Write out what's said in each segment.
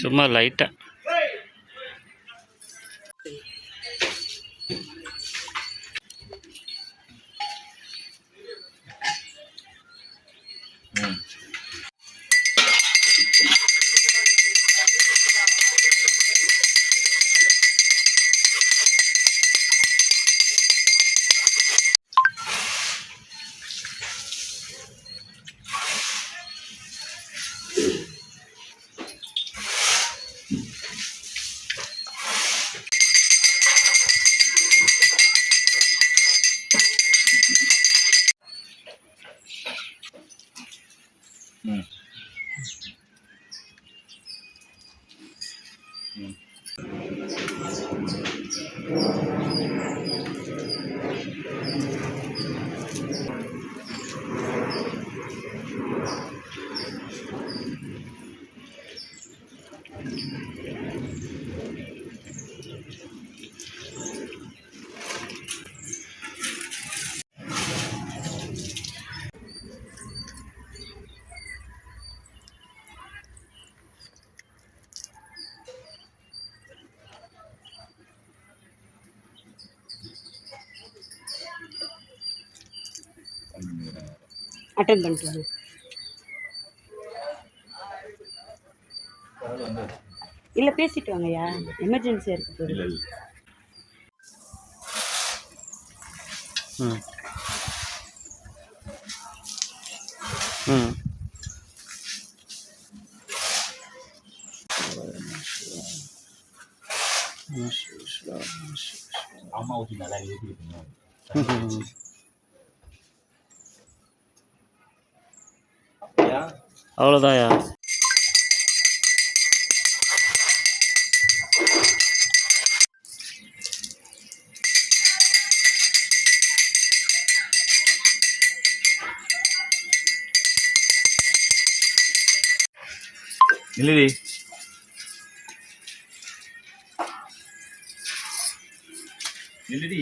சும்மா லைட்டாக அட்டெண்ட் பண்ணிட்டு இல்லை பேசிட்டு வாங்கய்யா, எமர்ஜென்சியாக இருக்கு போகுது. ம் ம் அம்மா ஊற்றி நல்லா எழுதிருக்கீங்க. அவ்வளோதான்யா. இல்லடி இல்லடி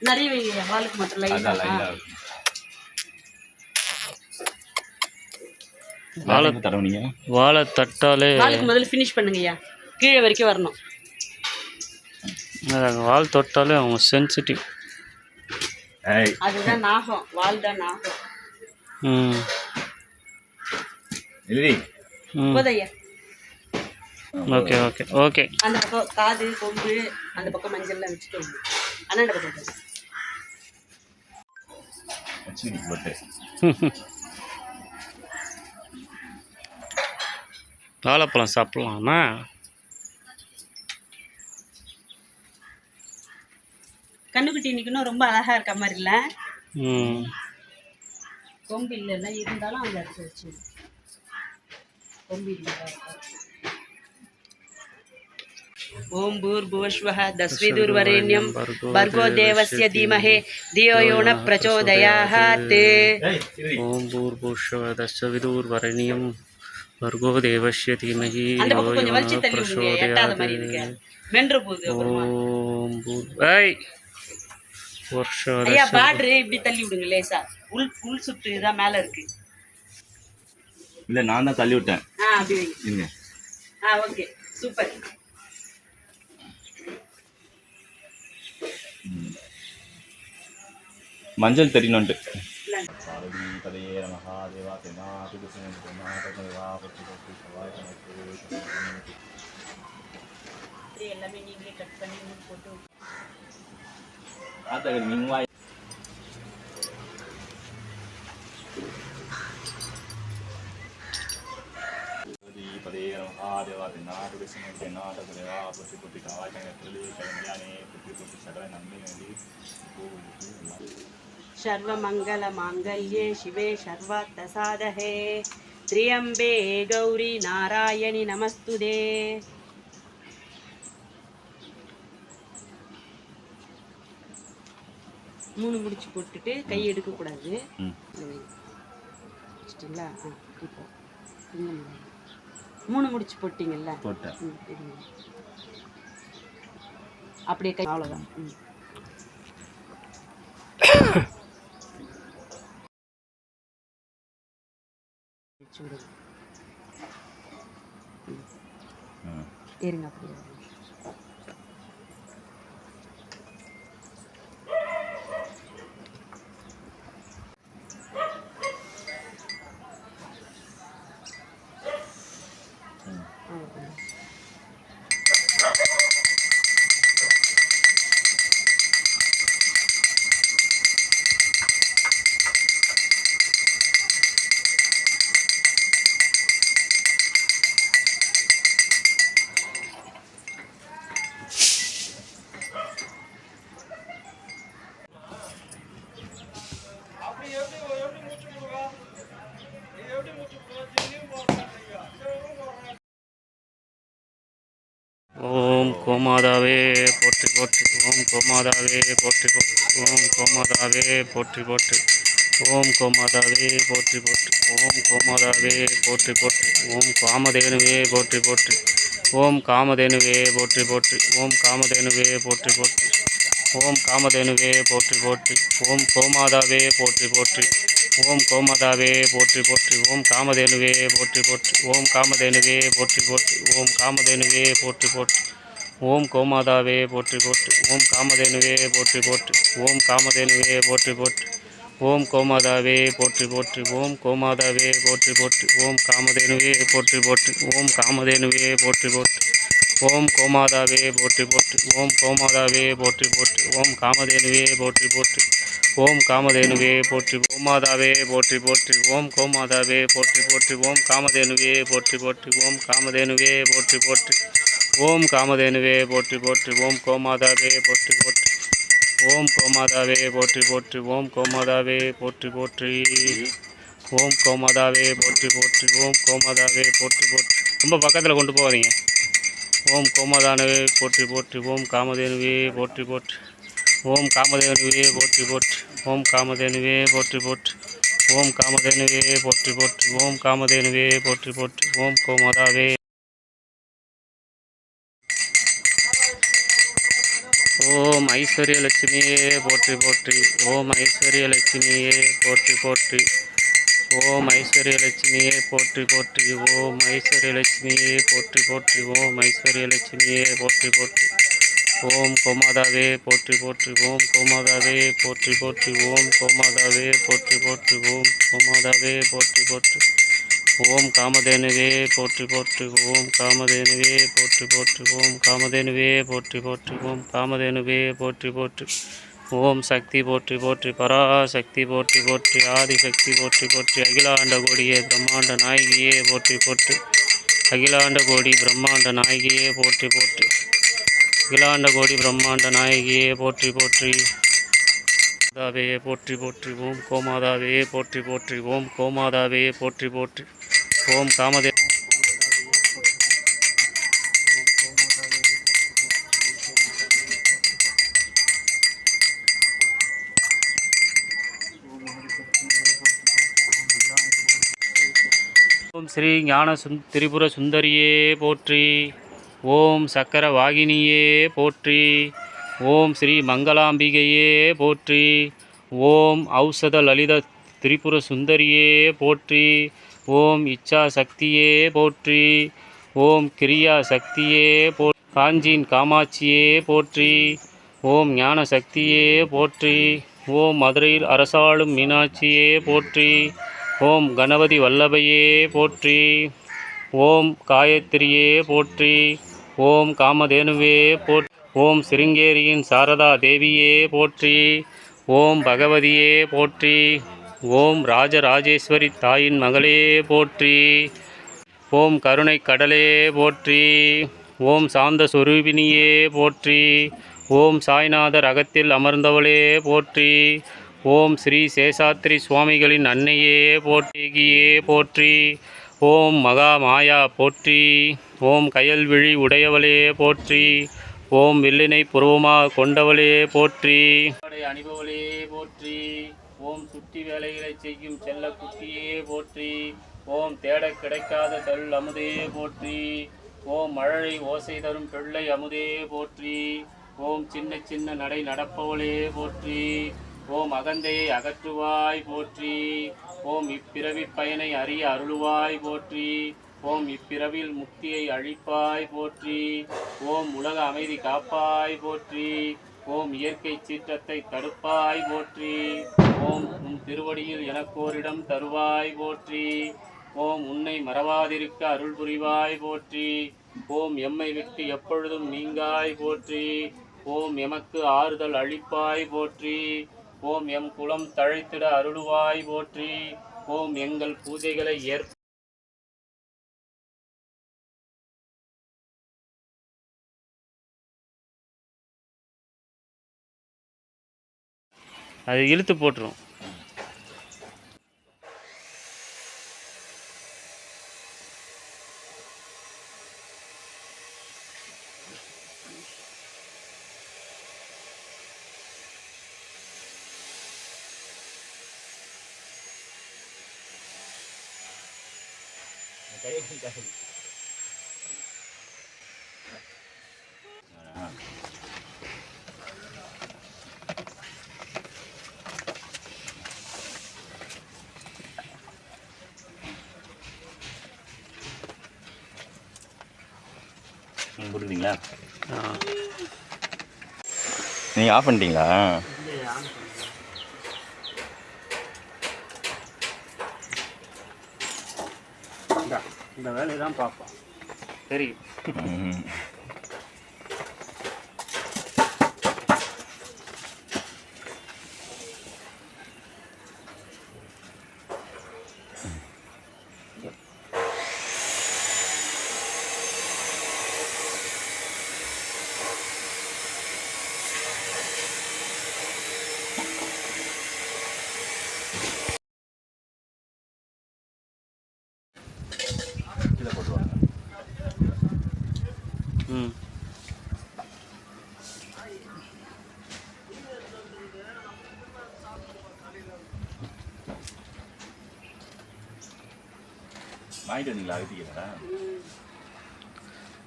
நிறைய வைங்க, வாளுக்கு மட்டும் லைட்டாக வாழை தட்டாலே வாளுக்கு முதல்ல ஃபினிஷ் பண்ணுங்கய்யா, கீழே வரைக்கும் வரணும். வால் தொட்டாலே அவங்க சென்சிட்டிவ். அதுதான் நாகம், வால் தான் நாகம். போதையா? Okay okay okay. அந்த பக்கம் காது கொம்பு அந்த பக்கம் மஞ்சள்லாம் வச்சுட்டு வந்து அண்ணாண்ட பக்கம் வாழைப்பழம் சாப்பிட்லாமா? கண்ணுக்குட்டி இன்னைக்குன்னு ரொம்ப அழகா இருக்க மாதிரி இல்லை. கொம்பு இல்லைல்ல, இருந்தாலும் அந்த இடத்துல வச்சு கொம்பு இல்லை. ஓம் பூர்புவஸ்வஹ தஸ்விதுர்வரேண்யம் பர்கோ தேவஸ்ய தீமஹே தியோ யோ ந பிரச்சோதயாத். ஓம் பூர்புவஸ்வஹ தஸ்விதுர்வரேண்யம் பர்கோ தேவஸ்ய தீமஹி அந்த பக்கம் கொஞ்சம் வலிச்சு தள்ளி விடுங்க, எட்டாத மாதிரி இருக்கு, மென்ற போகுது. ஓம் பூர் ஐயா பார்டர் இப்படி தள்ளி விடுங்க லேசா, உள் சுற்று தான் மேல இருக்கு. இல்ல நான் தான் தள்ளி விட்டேன். அப்படி வைங்க. Okay super. மஞ்சள் தெரியணும்ட்டு எல்லாமே நீங்களே கட் பண்ணி போட்டு सर्वमंगल मांगल्ये शिवे सर्वार्थ साधके त्र्यंबे गौरी नारायणि नमस्तुते. மூணு முடிச்சு போட்டுட்டு கை எடுக்க கூடாது. முடிச்சிட்டிங்களா? இப்போ இங்கே 3 முடிச்சு போட்டிங்கல்ல, போட்டேன். இருங்க. அப்படியே கை அவ்வளோதான். இருங்க அப்படியே. ஓம் கோமாதாவே போற்றி போற்றி. ஓம் கோமாதாவே போற்றி போற்றி. ஓம் கோமாதாவே போற்றி போற்றி. ஓம் கோமாதாவே போற்றி போற்றி. ஓம் கோமாதாவே போற்றி போற்றி. ஓம் காமதேனுவே போற்றி போற்றி. ஓம் காமதேனுவே போற்றி போற்றி. ஓம் காமதேனுவே போற்றி போற்றி. ஓம் காமதேனுவே போற்றி போற்றி. ஓம் கோமாதாவே போற்றி போற்றி. ஓம் கோமாதாவே போற்றி போற்றி. ஓம் காமதேனுவே போற்றி போற்றி. ஓம் காமதேனுவே போற்றி போற்றி. ஓம் காமதேனுவே போற்றி போற்றி. ஓம் கோமாதாவே போற்றி போற்றி. ஓம் காமதேனுவே போற்றி போற்றி. ஓம் காமதேனுவே போற்றி போற்றி. ஓம் கோமாதாவே போற்றி போற்றி. ஓம் கோமாதாவே போற்றி போற்றி. ஓம் காமதேனுவே போற்றி போற்றி. ஓம் காமதேனுவே போற்றி போற்றி. ஓம் கோமாதாவே போற்றி போற்றி. ஓம் கோமாதாவே போற்றி போற்றி. ஓம் காமதேனுவே போற்றி போற்றி. ஓம் காமதேனுவே போற்றி. கோமாதாவே போற்றி போற்றி. ஓம் கோமாதாவே போற்றி போற்றி. ஓம் காமதேனுவே போற்றி போற்றி. ஓம் காமதேனுவே போற்றி போற்றி. ஓம் காமதேனுவே போற்றி போற்றி. ஓம் கோமாதாவே போற்றி போற்றி. ஓம் கோமாதாவே போற்றி போற்றி. ஓம் கோமாதாவே போற்றி போற்றி. ஓம் கோமாதாவே போற்றி போற்றி. ஓம் கோமாதாவே போற்றி போற்றி. ரொம்ப பக்கத்தில் கொண்டு போகாதீங்க. ஓம் கோமாதானவே போற்றி போற்றி. ஓம் காமதேனுவே போற்றி போற்றி. ஓம் காமதேனுவே போற்றி போற்றி. ஓம் காமதேனுவே போற்றி போற்றி. ஓம் காமதேனுவே போற்றி போற்றி. ஓம் காமதேனுவே போற்றி போற்றி. ஓம் கோமாதாவே. ஓம் ஐஸ்வர்யலட்சுமியே போற்றி போற்றி. ஓம் ஐஸ்வர்யலட்சுமியே போற்றி போற்றி. ஓம் ஐஸ்வர்யலட்சுமியே போற்றி போற்றி. ஓம் ஐஸ்வர்யலட்சுமியே போற்றி போற்றி. ஓம் ஐஸ்வர்யலட்சுமியே போற்றி போற்றி. ஓம் கோமாதாவே போற்றி போற்றி. ஓம் கோமாதாவே போற்றி போற்றி. ஓம் கோமாதாவே போற்றி போற்றி. ஓம் கோமாதாவே போற்றி போற்றி. ஓம் காமதேனுவே போற்றி போற்றி. ஓம் காமதேனுவே போற்றி போற்றி. ஓம் காமதேனுவே போற்றி போற்றி. ஓம் காமதேனுவே போற்றி போற்றி. ஓம் சக்தி போற்றி போற்றி. பராசக்தி போற்றி போற்றி. ஆதிசக்தி போற்றி போற்றி. அகிலாண்ட கோடியே பிரம்மாண்ட நாயகியே போற்றி போற்றி. அகிலாண்ட கோடி பிரம்மாண்ட நாயகியே போற்றி போற்றி. அகிலாண்ட கோடி பிரம்மாண்ட நாயகியே போற்றி போற்றி. கோமாதாவே போற்றி போற்றி. ஓம் கோமாதாவே போற்றி போற்றி. ஓம் கோமாதாவே போற்றி போற்றி. ஓம் காமதே ஓம் ஸ்ரீ ஞான திரிபுர சுந்தரியே போற்றி. ஓம் சக்கர வாகினியே போற்றி. ஓம் ஸ்ரீ மங்களாம்பிகையே போற்றி. ஓம் ஔஷத லலித திரிபுர சுந்தரியே போற்றி. ஓம் இச்சா சக்தியே போற்றி. ஓம் கிரியா சக்தியே காஞ்சின் காமாட்சியே போற்றி. ஓம் ஞான சக்தியே போற்றி. ஓம் மதுரையில் அரசாளும் மீனாட்சியே போற்றி. ஓம் கணபதி வல்லபையே போற்றி. ஓம் காயத்ரியே போற்றி. ஓம் காமதேனுவே போற்றி. ஓம் சிருங்கேரியின் சாரதா தேவியே போற்றி. ஓம் பகவதியே போற்றி. ஓம் ராஜராஜேஸ்வரி தாயின் மகளே போற்றி. ஓம் கருணை கடலே போற்றி. ஓம் சாந்த சொரூபினியே போற்றி. ஓம் சாய்நாதர் அகத்தில் அமர்ந்தவளே போற்றி. ஓம் ஸ்ரீ சேஷாத்ரி சுவாமிகளின் அன்னையே போற்றியே போற்றி. ஓம் மகா மாயா போற்றி. ஓம் கயல்விழி உடையவளே போற்றி. ஓம் வில்லினை புருவமாக கொண்டவளே போற்றி. அணிபவளே போற்றி. ஓம் சுட்டி வேலைகளை செய்யும் செல்ல குட்டியே போற்றி. ஓம் தேட கிடைக்காத தள் அமுதே போற்றி. ஓம் மழலை ஓசை தரும் பிள்ளை அமுதே போற்றி. ஓம் சின்ன சின்ன நடை நடப்பவளே போற்றி. ஓம் அகந்தையை அகற்றுவாய் போற்றி. ஓம் இப்பிறவி பயனை அறிய அருளுவாய் போற்றி. ஓம் இப்பிறவில் முக்தியை அழிப்பாய் போற்றி. ஓம் உலக அமைதி காப்பாய் போற்றி. ஓம் இயற்கை சீற்றத்தை தடுப்பாய் போற்றி. ஓம் உன் திருவடியில் எனக்கோரிடம் தருவாய் போற்றி. ஓம் உன்னை மறவாதிருக்க அருள் புரிவாய் போற்றி. ஓம் எம்மை விட்டு எப்பொழுதும் நீங்காய் போற்றி. ஓம் எமக்கு ஆறுதல் அளிப்பாய் போற்றி. ஓம் எம் குலம் தழைத்திட அருளுவாய் போற்றி. ஓம் எங்கள் பூஜைகளை அது இழுத்து போட்டுரும். கொடுக்குறீங்களா? நீங்கள் ஆஃப் பண்ணிட்டீங்களா? இந்த வேலையை தான் பார்ப்போம். தெரியும். வாங்கிட்டு வந்தீங்களா? அகத்திக்கிறா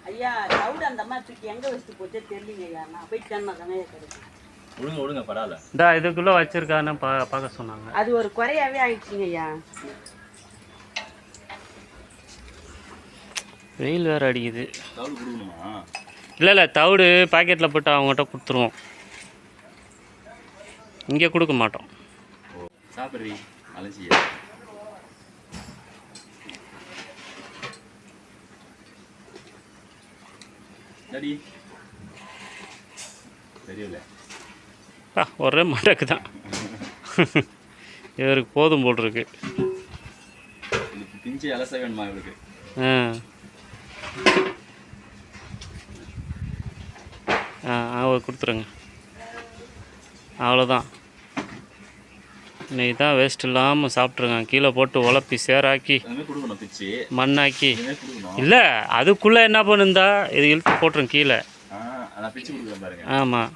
ஐயா. தவிட அந்த அம்மா தூக்கி எங்கே வச்சுட்டு போச்சே தெரியலங்க ஐயா. நான் போயிட்டு தானே கிடைக்கும். ஒழுங்க பரவாயில்ல. இந்த இதுக்குள்ளே வச்சிருக்கான்னு பார்க்க சொன்னாங்க. அது ஒரு குறையாவே ஆயிடுச்சுங்க ஐயா. வெயில் வேறு அடிக்குது. தவிடு கொடுக்கணுமா? இல்லை தவிடு பாக்கெட்டில் போட்டு அவங்ககிட்ட கொடுத்துருவோம். இங்கே கொடுக்க மாட்டோம். சாப்பிட்றீ அலசிய டாடி தெரியல. ஒரே மடக்கு தான். இவருக்கு போதும் போட்டிருக்கு. பிஞ்சு அலச வேணுமா இவருக்கு? கொடுத்துருங்க. அவ்வளோதான். இன்னைக்கு தான் வேஸ்ட் இல்லாமல் சாப்பிட்ருங்க. கீழே போட்டு உழப்பி சேராக்கி மண்ணாக்கி. இல்லை அதுக்குள்ளே என்ன பண்ணுந்தா இது இழுத்து போட்டுரும் கீழே. ஆமாம்.